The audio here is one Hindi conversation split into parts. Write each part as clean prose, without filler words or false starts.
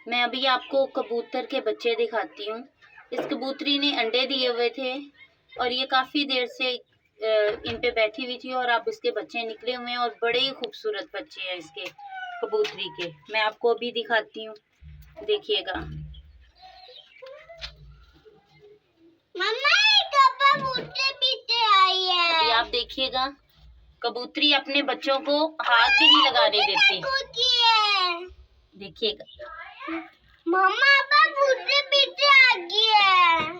मैं अभी आपको कबूतर के बच्चे दिखाती हूँ। इस कबूतरी ने अंडे दिए हुए थे और ये काफ़ी देर से इन पे बैठी हुई थी और अब इसके बच्चे निकले हुए हैं और बड़े ही खूबसूरत बच्चे हैं इसके कबूतरी के। मैं आपको अभी दिखाती हूँ, देखिएगा। अभी आप देखिएगा, कबूतरी अपने बच्चों को हाथ भी नहीं लगाने देती। देखिएगा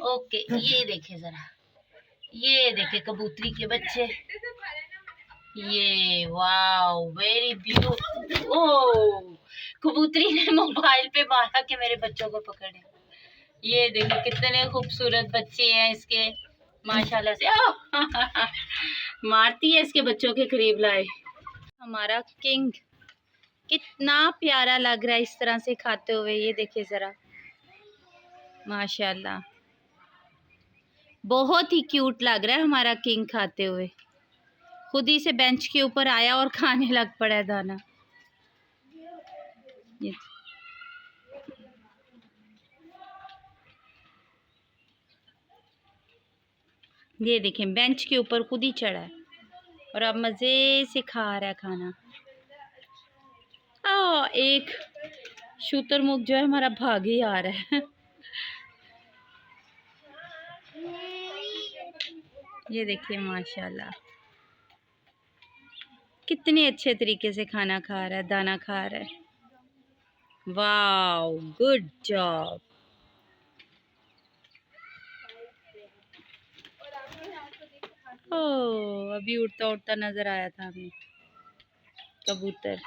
ओके, ये देखे जरा, ये देखे कबूतरी के बच्चे। ये वाओ, वेरी ब्यूटीफुल। ओह, कबूतरी ने मोबाइल पे मारा के मेरे बच्चों को पकड़े। ये देखो कितने खूबसूरत बच्चे हैं इसके, माशाल्लाह से। मारती है इसके बच्चों के करीब लाए। हमारा किंग कितना प्यारा लग रहा है इस तरह से खाते हुए, ये देखिए जरा, माशाल्लाह बहुत ही क्यूट लग रहा है हमारा किंग खाते हुए। खुद ही से बेंच के ऊपर आया और खाने लग पड़ा है दाना। ये देखें, बेंच के ऊपर खुद ही चढ़ा है और अब मज़े से खा रहा है खाना। एक शुतुरमुर्ग जो है हमारा भाग ही आ रहा है। ये देखिए माशाल्लाह कितने अच्छे तरीके से खाना खा रहा है, दाना खा रहा है। Wow, good job. ओह, अभी उड़ता उड़ता नजर आया था हमें कबूतर।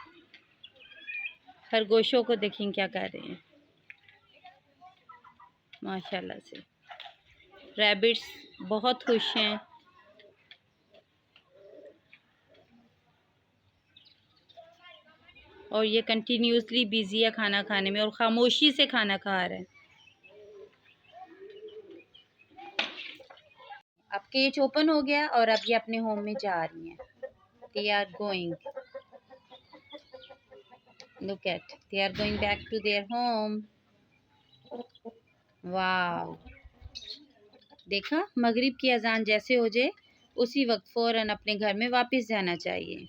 खरगोशों को देखें क्या कर रहे हैं, माशाल्लाह से। रैबिट्स बहुत खुश हैं। और ये कंटिन्यूसली बिजी है खाना खाने में और खामोशी से खाना खा रहे हैं। अब केज ओपन हो गया और अब ये अपने होम में जा रही हैं। They are going, look at, they are going back to their home. वाह, देखा, मगरिब की अजान जैसे हो जाए उसी वक्त फ़ौरन अपने घर में वापस जाना चाहिए।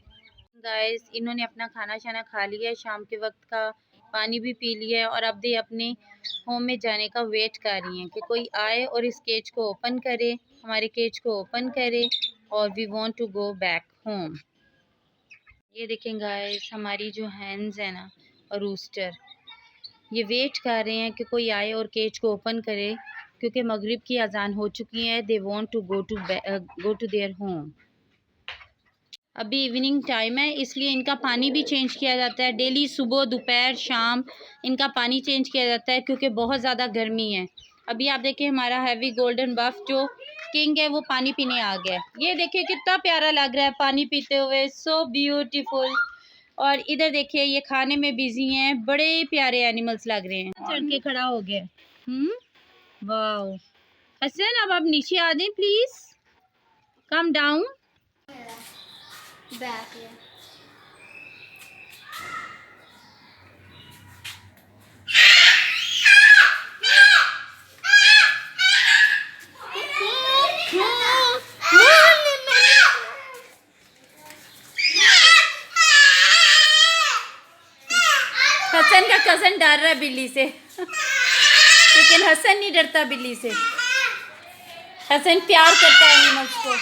गाइस, इन्होंने अपना खाना शाना खा लिया है, शाम के वक्त का पानी भी पी लिया है और अब ये अपने होम में जाने का वेट कर रही हैं कि कोई आए और इस केज को ओपन करे, हमारे केज को ओपन करे और we want to go back home. ये देखें गाइस, हमारी जो हैंस है ना और रूस्टर, ये वेट कर रहे हैं कि कोई आए और केज को ओपन करे क्योंकि मगरिब की अजान हो चुकी है। They want to go to their home. अभी इवनिंग टाइम है, इसलिए इनका पानी भी चेंज किया जाता है डेली। सुबह, दोपहर, शाम इनका पानी चेंज किया जाता है क्योंकि बहुत ज़्यादा गर्मी है। अभी आप देखिए, हमारा हैवी गोल्डन बफ जो किंग है वो पानी पीने आ गया। ये देखिए कितना प्यारा लग रहा है पानी पीते हुए, सो ब्यूटीफुल। और इधर देखिए, ये खाने में बिजी हैं, बड़े प्यारे एनिमल्स लग रहे हैं। चढ़ के खड़ा हो गया। वाओ, हसन अब आप नीचे आ जाएं प्लीज, कम डाउन। बैक है। हसन का कज़न डर रहा है बिल्ली से, लेकिन हसन नहीं डरता बिल्ली से। हसन प्यार करता है एनिमल्स को।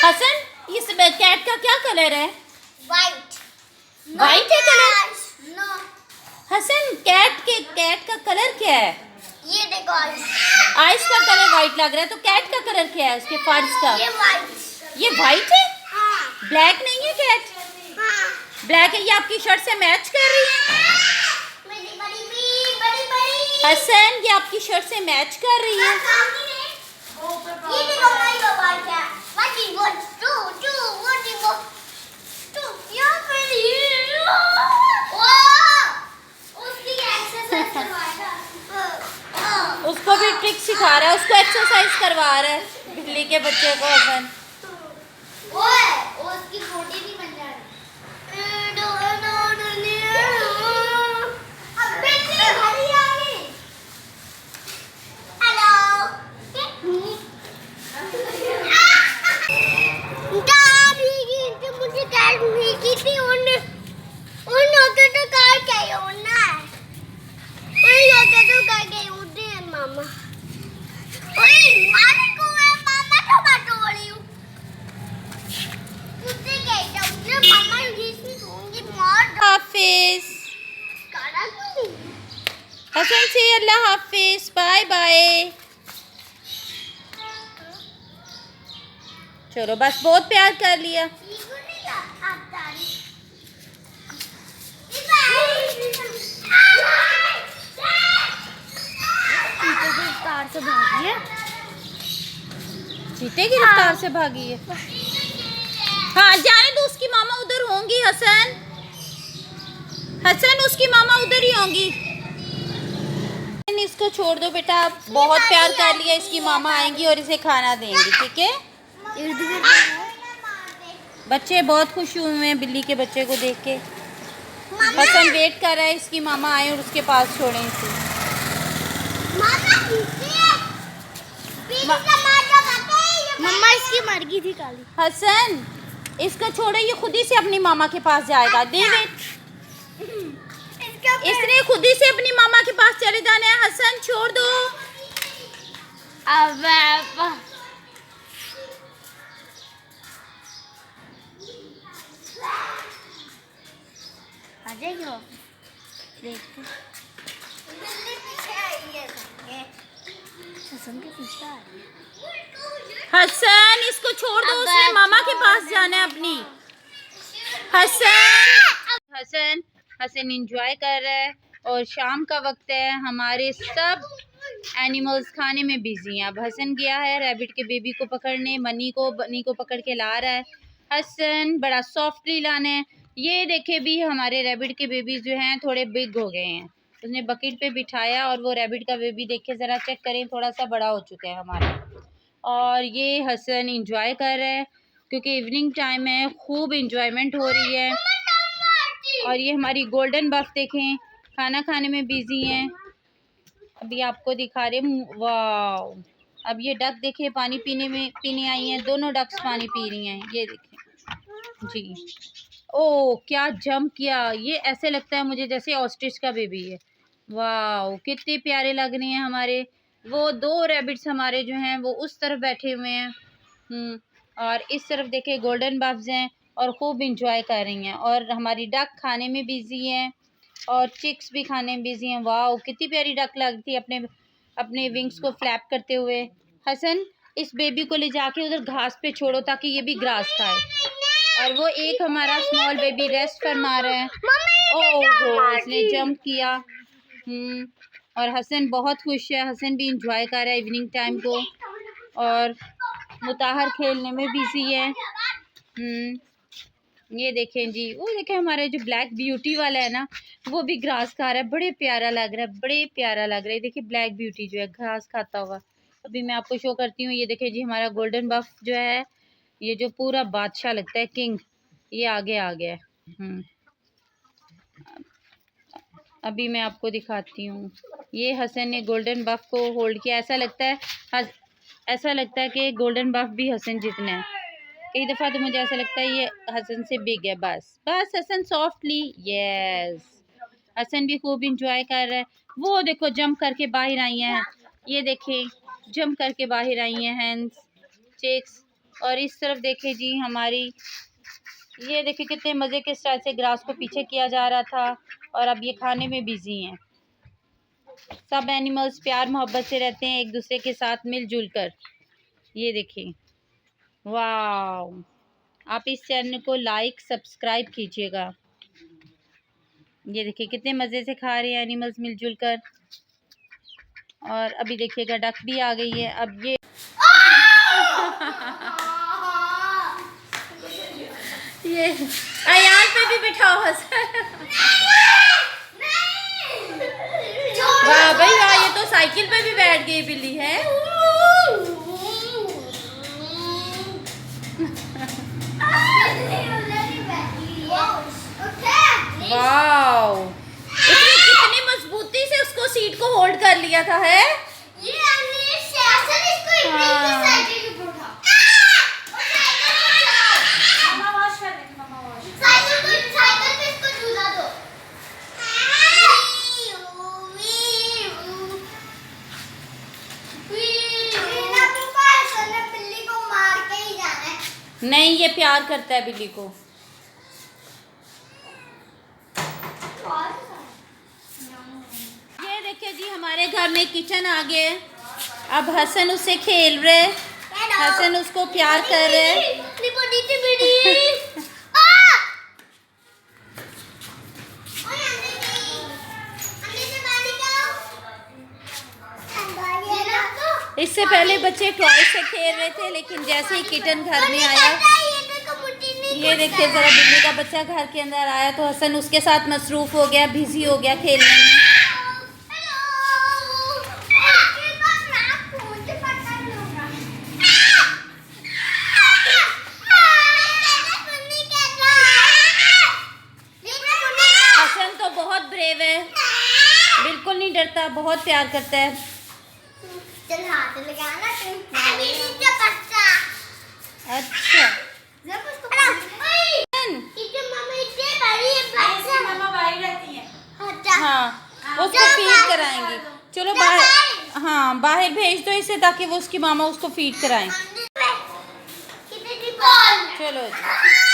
हसन, इस कैट का क्या कलर है? वाइट। वाइट है कलर? नो। हसन, कैट का कलर क्या है? ये देखो, आइस का कलर वाइट लग रहा है, तो कैट का कलर क्या है उसके फर्स का? ये वाइट। ये वाइट है? हाँ। ब्लैक नहीं है कैट? हाँ। ब्लैक है। ये आपकी शर्ट से मैच कर रही है। मेरी बड़ी हसन, ये आपकी शर्ट से मैच कर रही है। ये देखो भाई, बाबा क्या? What is what? What is what? यहाँ पे उसकी एक्सरसाइज करवाएगा। उसको भी ट्रिक सिखा रहा है, उसको एक्सरसाइज करवा रहा है। बिल्ली के बच्चे को हसन। ओए, उसकी बॉडी नहीं बन जा रही। अब बिल्ली हरी आ गई। हेलो। मुझे कार भीगी थी उन होते तो कार चाहिए होना है। उन होते तो कार चाहिए होते हैं मामा। ओए मारे को है मामा तो बात हो रही हूँ। मुझे कहता हूँ ना मामा जिसमें होंगी मार हाफिज काला क्यों नहीं? हसन से अल्लाह हाफिज, बाय बाय। चलो बस बहुत प्यार कर लिया। कार से भागी है। चीते की रफ्तार से भागी है। हाँ जाने दो, उसकी मामा उधर होंगी हसन। हसन उसकी मामा उधर ही होंगी। इसको छोड़ दो बेटा, बहुत प्यार कर लिया। इसकी मामा आएंगी और इसे खाना देंगी, ठीक है। बच्चे बहुत खुश हुए हैं बिल्ली के बच्चे को देख के। हसन वेट कर रहा है इसकी मामा आए और उसके पास छोड़ें इसे। मम्मा इसकी मर गई थी काली। हसन इसको छोड़ो, ये खुद ही से अपनी मामा के पास जाएगा। देवे इसने खुद ही से अपनी मामा के पास चले जाना है। हसन छोड़ दो। अब आ जाएगा। देखते हसन के पीछे आ रही है। हसन इसको छोड़ दो, उसने मामा के पास जाना है अपनी। हसन हसन हसन एंजॉय कर रहा है और शाम का वक्त है। हमारे सब एनिमल्स खाने में बिजी हैं। अब हसन गया है रैबिट के बेबी को पकड़ने, बनी को पकड़ के ला रहा है। हसन बड़ा सॉफ्टली लाना है। ये देखे भी हमारे रैबिट के बेबीज जो हैं थोड़े बिग हो गए हैं। उसने बकेट पे बिठाया और वो रैबिट का बेबी देख के ज़रा चेक करें, थोड़ा सा बड़ा हो चुका है हमारा। और ये हसन इंजॉय कर रहा है क्योंकि इवनिंग टाइम है, खूब इंजॉयमेंट हो रही है। और ये हमारी गोल्डन बफ देखें खाना खाने में बिजी हैं। अभी आपको दिखा रहे हैं। वाह, अब ये डक देखे पानी पीने आई हैं। दोनों डक्स पानी पी रही हैं, ये देखें जी। ओ क्या जंप किया, ये ऐसे लगता है मुझे जैसे ऑस्ट्रिच का बेबी है। वाह कितने प्यारे लग रहे हैं हमारे। वो दो रैबिट्स हमारे जो हैं वो उस तरफ बैठे हुए हैं और इस तरफ देखे गोल्डन बफ्स हैं और खूब इंजॉय कर रही हैं। और हमारी डक खाने में बिजी है और चिक्स भी खाने में बिजी हैं। वाह कितनी प्यारी डक लगती है अपने विंग्स को फ्लैप करते हुए। हसन इस बेबी को ले जाके उधर घास पे छोड़ो ताकि ये भी ग्रास खाए। और वो एक हमारा स्मॉल बेबी रेस्ट फरमा रहा है। ओह इसने जंप किया। और हसन बहुत खुश है। हसन भी इंजॉय कर रहा है इवनिंग टाइम को और मुताहर खेलने में बिजी है। ये देखें जी, वो देखें हमारे जो ब्लैक ब्यूटी वाला है ना, वो भी घास खा रहा है। बड़े प्यारा लग रहा है, बड़े प्यारा लग रहा है। देखिए ब्लैक ब्यूटी जो है घास खाता हुआ। अभी मैं आपको शो करती हूँ। ये देखें जी हमारा गोल्डन बफ जो है, ये जो पूरा बादशाह लगता है, किंग, ये आगे आ गया है। अभी मैं आपको दिखाती हूँ। ये हसन ने गोल्डन बफ को होल्ड किया। ऐसा लगता है कि गोल्डन बफ भी हसन जितना है। कई दफ़ा तो मुझे ऐसा लगता है ये हसन से बिग है। बस हसन सॉफ्टली, यस हसन भी खूब इंजॉय कर रहा है। वो देखो जंप करके बाहर आई हैं। ये देखें जंप करके बाहर आई हैं हैंड्स, चिक्स। और इस तरफ देखें जी हमारी, ये देखिए कितने मज़े के स्टाइल से ग्रास को पीछे किया जा रहा था और अब ये खाने में बिजी हैं। सब एनिमल्स प्यार मोहब्बत से रहते हैं एक दूसरे के साथ मिलजुल कर। ये देखें, वाह। आप इस चैनल को लाइक सब्सक्राइब कीजिएगा। ये देखिए कितने मज़े से खा रहे हैं एनिमल्स मिलजुल कर। और अभी देखिएगा डक भी आ गई है। अब ये अयान पे भी बिठाओ हसन। वाह भाई वाह, ये तो साइकिल पे भी बैठ गई बिल्ली है। दिया था है। ये हमने सेशन इसको हाँ। साइकिल के ऊपर उठा। मम्मा वॉश कर दे, मम्मा वॉश। साइकिल पे इसको झूला दो। बिना पापा ऐसा बिल्ली को मार के ही जाना है। नहीं, ये प्यार करता है बिल्ली को। ये देखिए जी, हमारे घर में किचन आ गया। अब हसन उससे खेल रहे, हसन उसको प्यार कर रहे। इससे पहले बच्चे टॉय से खेल रहे थे, लेकिन जैसे ही किचन घर में आया, ये देखिए जरा, बिल्ली का बच्चा घर के अंदर आया तो हसन उसके साथ मसरूफ हो गया, बिजी हो गया खेलने में। हसन तो बहुत ब्रेव है, बिल्कुल नहीं डरता, बहुत प्यार करता है। चल हाथ लगाना तुम। नीचे बच्चा। अच्छा, जब उसको इधर मम्मा इतने बड़ी है बच्चा। मम्मा बाहर रहती है। अच्छा। हाँ, उसको फीड कराएंगे। चलो बाहर, हाँ बाहर भेज दो इसे, ताकि वो उसकी मामा उसको फीड कराएं। कितनी बॉल। चलो जी।